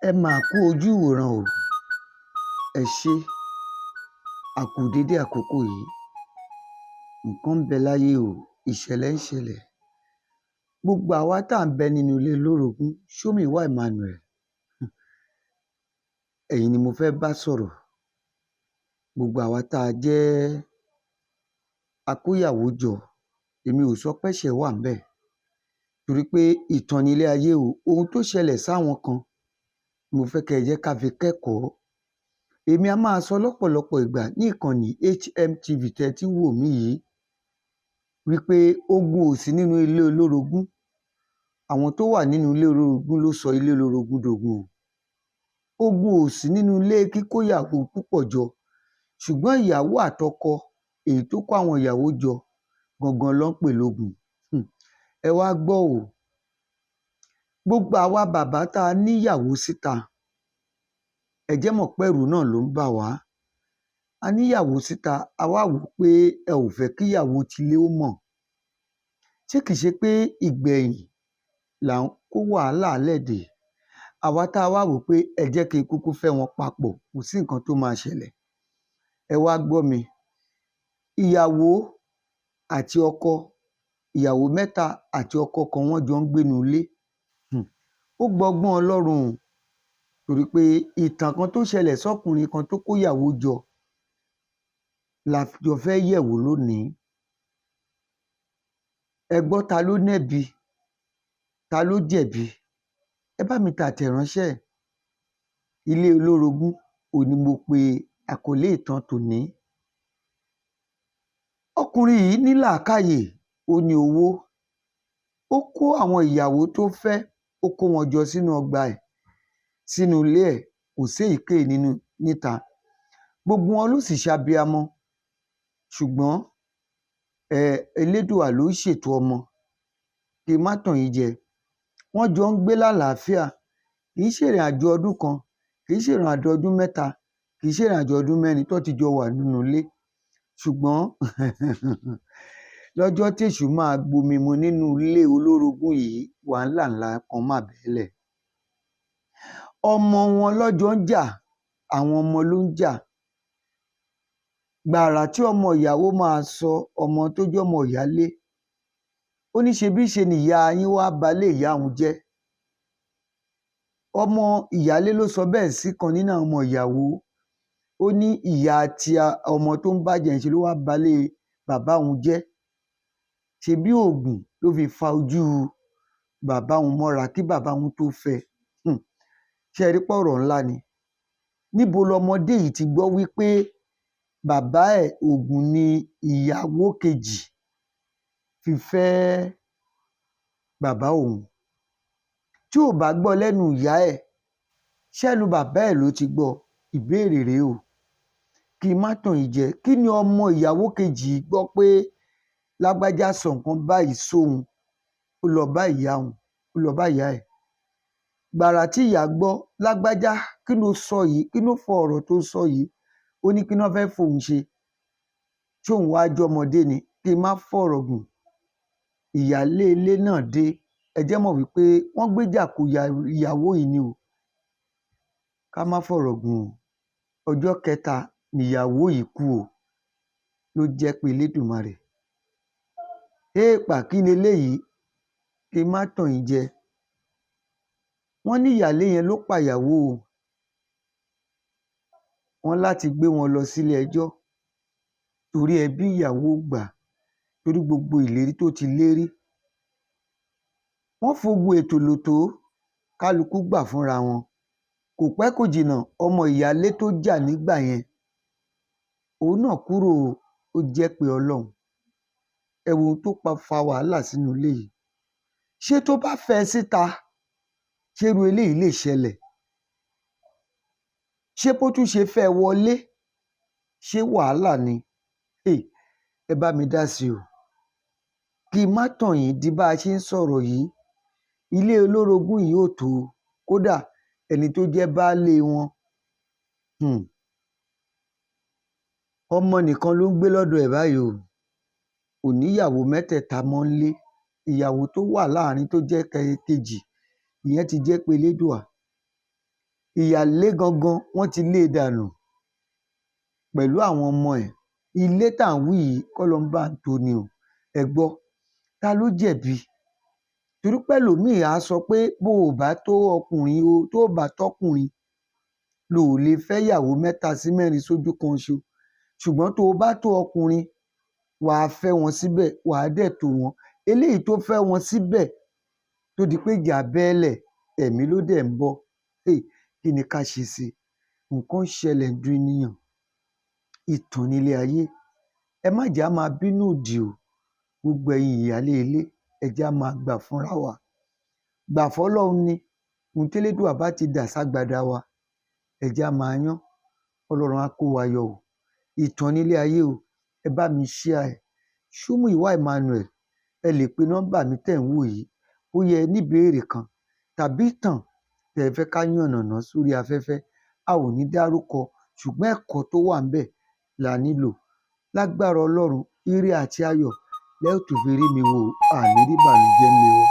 Ẹ mà kú ojú ìwòran o. Ẹ ṣé, a kú dédé àkókò yìí. Nǹkan ń bẹ láyé o, ìṣẹ̀lẹ̀ ń ṣẹlẹ̀. Gbogbo àwa tá à ń bẹ nínú ilé olórogún, Ṣómìwá Emmanuel, ẹ̀yin ni mo fẹ́ bá sọ̀rọ̀. Gbogbo àwa tá a jẹ́ akóyàwó jọ, èmi ò sọ pẹ́ṣẹ̀ wà ńbẹ̀. Torí pé ìtàn nílé ayé o, ohun tó ṣẹlẹ̀ sáwọn kan, mo fẹ́ kẹ́ ẹ jẹ́ ká fi kẹ́kọ̀ọ́. Èmi a máa sọ lọ́pọ̀lọpọ̀ ìgbà ní ìkànnì HMTV tẹ́ ẹ tí ń wò mí yìí wípé ogun ò sí nínú ilé olórogún. Àwọn tó wà nínú ilé olórogún ló sọ ilé olórogún dogun o. Ogun ò sí nínú ilé kíkóyàwó púpọ̀ jọ, ṣùgbọ́n ìyàwó àtọkọ èyí tó kó àwọn ìyàwó jọ gangan ló ń pè lógun. Ẹ wá gbọ́ o, gbogbo àwa bàbá tá a níyàwó síta, ẹ jẹ́ mọ̀ pẹ́rù náà ló ń bà wá. A níyàwó síta, a wá wò ó pé ẹ ò fẹ́ kíyàwó tilé ó mọ̀. Ṣé kìí ṣe pé ìgbẹ̀yìn là ń kó wàhálà lẹ́dẹ̀? Àwa tá a wá wò ó pé ẹ jẹ́ kí n kúkú fẹ́ wọn papọ̀, kò sí nǹkan tó máa ṣẹlẹ̀. Ẹ wá gbọ́ mi, ìyàwó àti ọkọ, ìyàwó mẹ́ta àti ọkọ kan wọ́n jọ ń gbénu ilé. Ó gbọ́gbọ́n Ọlọ́run o, torí pé ìtàn kan tó ṣẹlẹ̀ sọ́kùnrin kan tó kóyàwó jọ la jọ fẹ́ yẹ̀wò lónìí. Ẹ gbọ́, ta ló nẹ́bi, ta ló jẹ̀bi? Ẹ bá mi tàtẹ̀ránṣẹ́. Ilé olórogún òun ni mo pe àkọlé ìtàn tòní. Ọkùnrin yìí ní làákàyè, ó ní owó. Ó kó àwọn ìyàwó tó fẹ́, ó kó wọn jọ sínú ọgbà ẹ̀, sínú ilé ẹ̀, kò sí èyíkéyìí nínú níta. Gbogbo wọn ló sì ṣabiyamọ, ṣùgbọ́n Elédùà ló ń ṣètò ọmọ. Kí n má tàn yín jẹ, wọ́n jọ ń gbé lálàáfíà. Kì í ṣèrìn àjò ọdún kan, kì í ṣèrìn àjò ọdún mẹ́ta, kì í ṣèrìn àjò ọdún mẹ́rin tó ti jọ wà nínú ilé. Ṣùgbọ́n lọ́jọ́ téṣù máa gbomi mu nínú ilé olórogún yìí, wàhálà ńlá kan máa bẹ́lẹ̀. Ọmọ wọn lọ́jọ́ ń jà, àwọn ọmọ ló ń jà. Gbàrà tí ọmọ ìyàwó máa sọ ọmọ tó jọ́mọ ìyálé, ó ní ṣebí ṣe nìyá yín wá balé ìyá òun jẹ́. Ọmọ ìyálé ló sọ bẹ́ẹ̀ sí kan nínú àwọn ọmọ ìyàwó. Ó ní ìyá àti ọmọ tó ń bàjẹ́ ṣe ló wá balé bàbá òun jẹ́. Ṣebí oògùn ló fi fa ojú bàbá òun mọ́ra kí bàbá òun tó fẹ́ ẹ. Ṣé ẹ rí pé ọ̀rọ̀ ńlá ni? Níbo lọmọdé yìí ti gbọ́ wípé bàbá ẹ̀ oògùn ni ìyàwó kejì fi fẹ́ bàbá òun? Tí ò bá gbọ́ lẹ́nu ìyá ẹ̀, ṣẹ́nu bàbá ẹ̀ ló ti gbọ́? Ìbéèrè rèé o. Kí n má tàn yín jẹ, kí ni ọmọ ìyàwó kejì gbọ́ pé lágbájá sọ nǹkan báyìí sóhun? Ó lọ bá ìyá òun, ó lọ bá ìyá ẹ̀. Gbàrà tí ìyá gbọ́, lágbájá kí ló sọ yìí, kí ló fọ ọ̀rọ̀ tó sọ yìí? Ó ní kí ná fẹ́ fòun ṣe, tí òun wá jọmọdé ni. Kí n má fọ̀rọ̀ gùn, ìyálé ilé náà dé. Ẹ jẹ́ mọ̀ wípé wọ́n gbéjà kó ìyàwó yìí ni o. Ká má fọ̀rọ̀ gùn o, ọjọ́ kẹta nìyàwó yìí kú o, ló jẹ́ pé Elédùmarè. Èèpà kí ni eléyìí? Kí n má tàn yín jẹ, wọ́n ní ìyálé yẹn ló pàyàwó o. Wọ́n láti gbé wọn lọ sílé ẹjọ́ torí ẹbí ìyàwó ò gbà, torí gbogbo ìlérí tó ti lérí. Wọ́n fogun ètò lò tó, kálukú gbà fúnra wọn. Kò pẹ́ kò jìnnà, ọmọ ìyálé tó jà nígbà yẹn, òun náà kúrò, ó jẹ́ pé Ọlọ́run. Ẹ wo ohun tó fa wàhálà sínú ilé yìí. Ṣé tó bá fẹ́ síta, ṣérú eléyìí lè ṣẹlẹ̀? Ṣé bó tún ṣe fẹ́ wọlé, ṣé wàhálà ni? Ẹ bá mi dá sí o. Kí n má tàn yín, di bá a ṣe ń sọ̀rọ̀ yìí, ilé olórogún yìí ò tó. Kódà ẹni tó jẹ́ baálé wọn, ọmọ nìkan ló ń gbé lọ́dọ̀ ẹ̀ báyìí o. Kò níyàwó mẹ́tẹ̀ẹ̀ta mọ́ ńlé. Ìyàwó tó wà láàrin tó jẹ́ kejì, ìyẹn ti jẹ́ pé Elédùà. ìyáálé gangan wọ́n ti lé e dànù pẹ̀lú àwọn ọmọ ẹ̀. Ilé tá à ń wí yìí kọ́lọ́run bá ń tò ní o. Ẹ gbọ́, ta ló jẹ̀bi? Torí pẹ́lòmíì á sọ pé bó o bá tó ọkùnrin o, tó o bá tọ́kùnrin lo ò lè fẹ́ ìyàwó 3 sí 4 sójú kan ṣo. Ṣùgbọ́n tó o bá tó ọkùnrin, wà á fẹ́ wọn síbẹ̀, wà á dẹ̀ tò wọ́n. Eléyìí tó fẹ́ wọn síbẹ̀ tó di pé ìjà bẹ́ẹ́lẹ̀, ẹ̀mí ló dẹ̀ ń bọ́. Kí ni ká ṣe sí i? Nǹkan ń ṣẹlẹ̀ ń dún níyàn. Ìtàn nílé ayé. Ẹ má jẹ́ á máa bínú òdì o. Gbogbo ẹ̀yin ìyálé ilé, ẹ jẹ́ á máa gbà fúnra wa. Gbà fọ́lọ́run ni. Ohun télédùà bá ti dà ságbada wa, ẹ jẹ́ á máa yán. Ọlọ́run á kó wa yọ o. Ìtàn nílé ayé o. Ẹ bá mi share ẹ̀. Ṣómùyíwá Emmanuel, ẹ lè pe nọ́mbà mi tẹ̀ ń wò yìí. Bóyá ẹ ní ìbéèrè kan tàbí ìtàn tẹ́ ẹ fẹ́ ká yànnàná sórí afẹ́fẹ́. A ò ní dárúkọ, ṣùgbọ́n ẹ̀kọ́ tó wà ńbẹ̀ la nílò. Lágbára Ọlọ́run, ire àti ayọ̀ lẹ ó tún fi rí mi wò o. A ní rí ìbànújẹ́ ńlé wa.